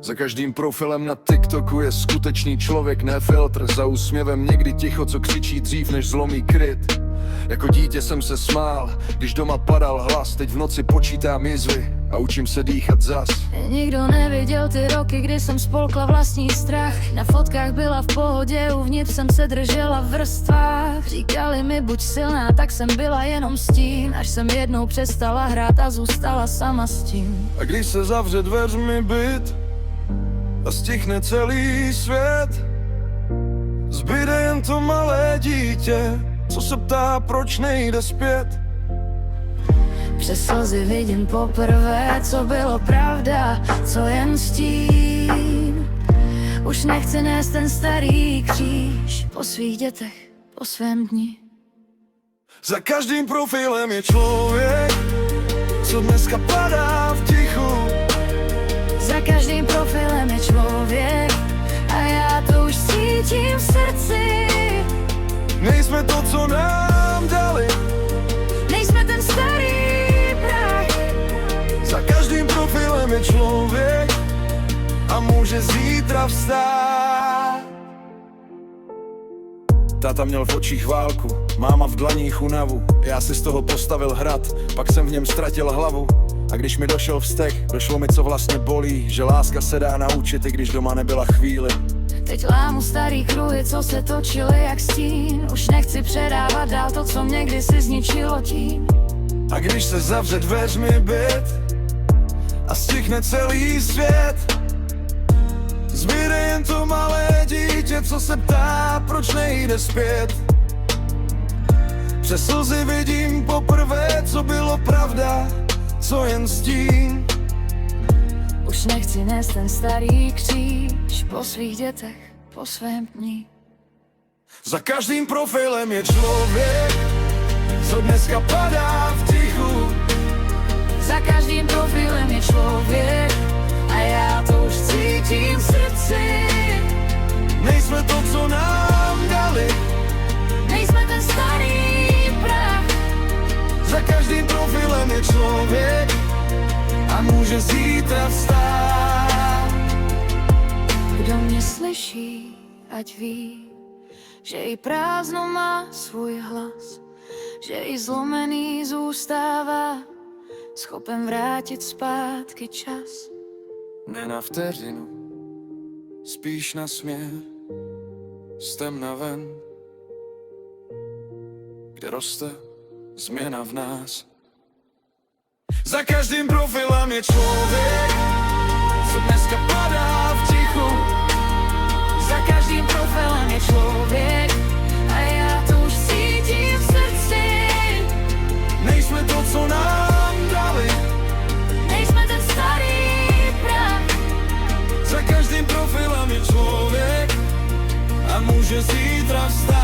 Za každým profilem na TikToku je skutečný člověk, ne filtr. Za úsměvem někdy ticho, co křičí dřív, než zlomí kryt. Jako dítě jsem se smál, když doma padal hlas. Teď v noci počítám jizvy a učím se dýchat zas. Nikdo neviděl ty roky, kdy jsem spolkla vlastní strach. Na fotkách byla v pohodě, uvnitř jsem se držela v vrstvách. Říkali mi buď silná, tak jsem byla jenom stín. Až jsem jednou přestala hrát a zůstala sama s tím. A když se zavře dveřmi byt a stichne celý svět, zbyde jen to malé dítě, co se ptá, proč nejde zpět. Přes slzy vidím poprvé, co bylo pravda, co jen stín. Už nechci nést ten starý kříž po svých dětech, po svém dni. Za každým profilem je člověk, co dneska padá v tichu. Za každým profilem je člověk a já to už cítím v srdci. Nejsme to, co nám dali, Nejsme ten starý prach. za každým profilem je člověk a může zítra vstát. Táta měl v očích válku, máma v dlaních únavu. Já si z toho postavil hrad, pak jsem v něm ztratil hlavu. A když mi došel vztek, došlo mi, co vlastně bolí. Že láska se dá naučit, i když doma nebyla chvíli. Teď lámu starý kruhy, co se točily jak stín. Už nechci předávat dál to, co mě kdysi zničilo tím. A když se zavře dveřmi byt a stichne celý svět, zbyde jen to malé dítě, co se ptá, proč nejde zpět. Přes slzy vidím poprvé, co bylo pravda, co jen stín. Už nechci nést ten starý kříž po svých dětech, po svém dni. Za každým profilem je člověk, co dneska padá v tichu. Za každým profilem je člověk a já to už cítím v srdci. Nejsme to, co nám dali, Nejsme ten starý prach. za každým profilem je člověk a může zítra vstát. Kdo mě slyší, ať ví, že i prázdno má svůj hlas, že i zlomený zůstává schopen vrátit zpátky čas. Ne na vteřinu, spíš na směr, z temna ven, kde roste změna v nás. Za každým profilem je člověk, co dneska padá v tichu. Za každým profilem je člověk a já to už cítím v srdci. Nejsme to, co nám dali, Nejsme ten starý prach. za každým profilem je člověk a může zítra vstát.